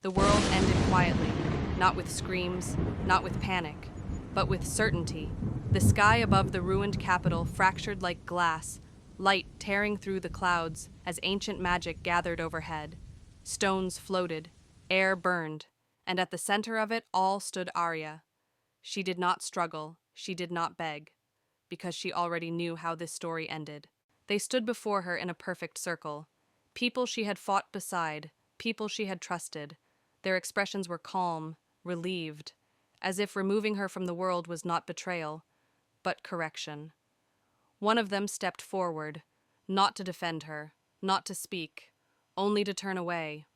The world ended quietly, not with screams, not with panic, but with certainty. The sky above the ruined capital fractured like glass, light tearing through the clouds as ancient magic gathered overhead. Stones floated, air burned, and at the center of it all stood Aria. She did not struggle, she did not beg, because she already knew how this story ended. They stood before her in a perfect circle. People she had fought beside, people she had trusted. Their expressions were calm, relieved, as if removing her from the world was not betrayal, but correction. One of them stepped forward, not to defend her, not to speak, only to turn away.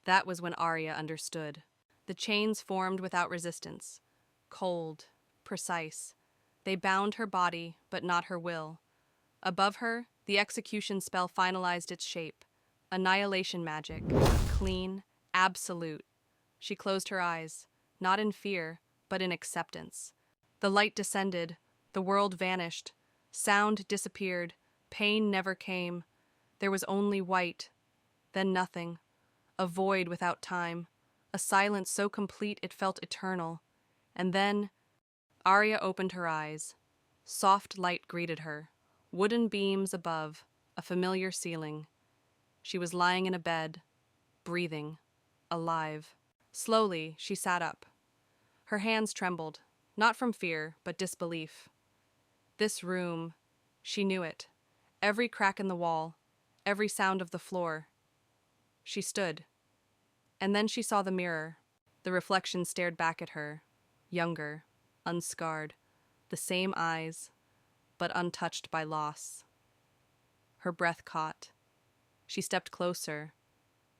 That was when Aria understood. The chains formed without resistance, cold, precise. They bound her body, but not her will. Above her, the execution spell finalized its shape. Annihilation magic, clean, absolute. She closed her eyes, not in fear, but in acceptance. The light descended, the world vanished, sound disappeared, pain never came. There was only white, then nothing, a void without time, a silence so complete it felt eternal. And then, Aria opened her eyes. Soft light greeted her, wooden beams above, a familiar ceiling. She was lying in a bed, breathing, alive. Slowly, she sat up. Her hands trembled, not from fear, but disbelief. This room, she knew it. Every crack in the wall, every sound of the floor. She stood. And then she saw the mirror. The reflection stared back at her, younger, unscarred, the same eyes, but untouched by loss. Her breath caught. She stepped closer.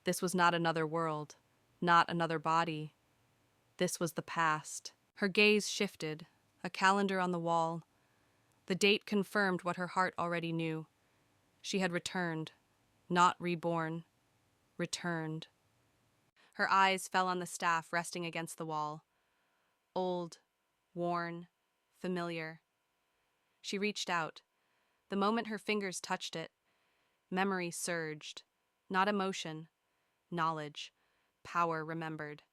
This was not another world, not another body. This was the past. Her gaze shifted, a calendar on the wall. The date confirmed what her heart already knew. She had returned, not reborn, returned. Her eyes fell on the staff resting against the wall. Old, worn, familiar. She reached out. The moment her fingers touched it, memory surged. Not emotion, knowledge, power remembered.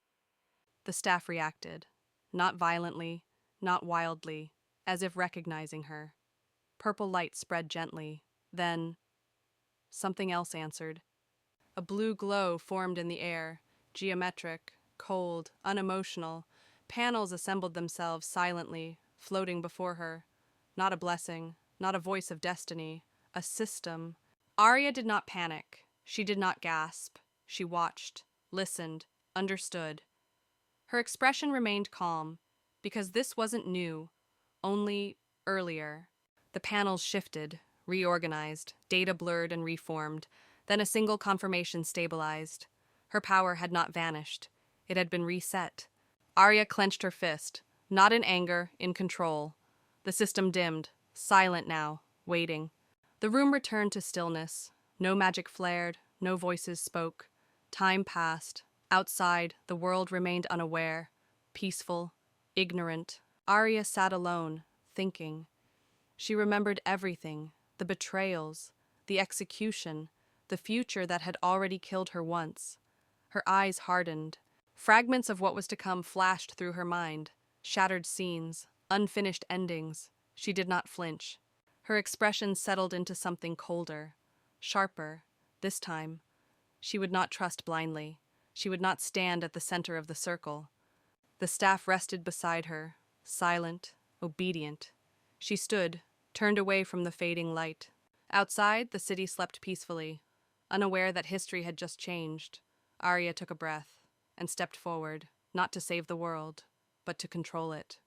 The staff reacted, not violently, not wildly, as if recognizing her. Purple light spread gently. Then, something else answered. A blue glow formed in the air, geometric, cold, unemotional. Panels assembled themselves silently, floating before her. Not a blessing, not a voice of destiny, a system. Aria did not panic. She did not gasp. She watched, listened, understood. Her expression remained calm, because this wasn't new, only earlier. The panels shifted, reorganized, data blurred and reformed. Then a single confirmation stabilized. Her power had not vanished. It had been reset. Aria clenched her fist, not in anger, in control. The system dimmed, silent now, waiting. The room returned to stillness. No magic flared, no voices spoke. Time passed. Outside, the world remained unaware, peaceful, ignorant. Aria sat alone, thinking. She remembered everything, the betrayals, the execution, the future that had already killed her once. Her eyes hardened. Fragments of what was to come flashed through her mind, shattered scenes, unfinished endings. She did not flinch. Her expression settled into something colder, sharper. This time, she would not trust blindly. She would not stand at the center of the circle. The staff rested beside her, silent, obedient. She stood, turned away from the fading light. Outside, the city slept peacefully, unaware that history had just changed. Aria took a breath and stepped forward, not to save the world, but to control it.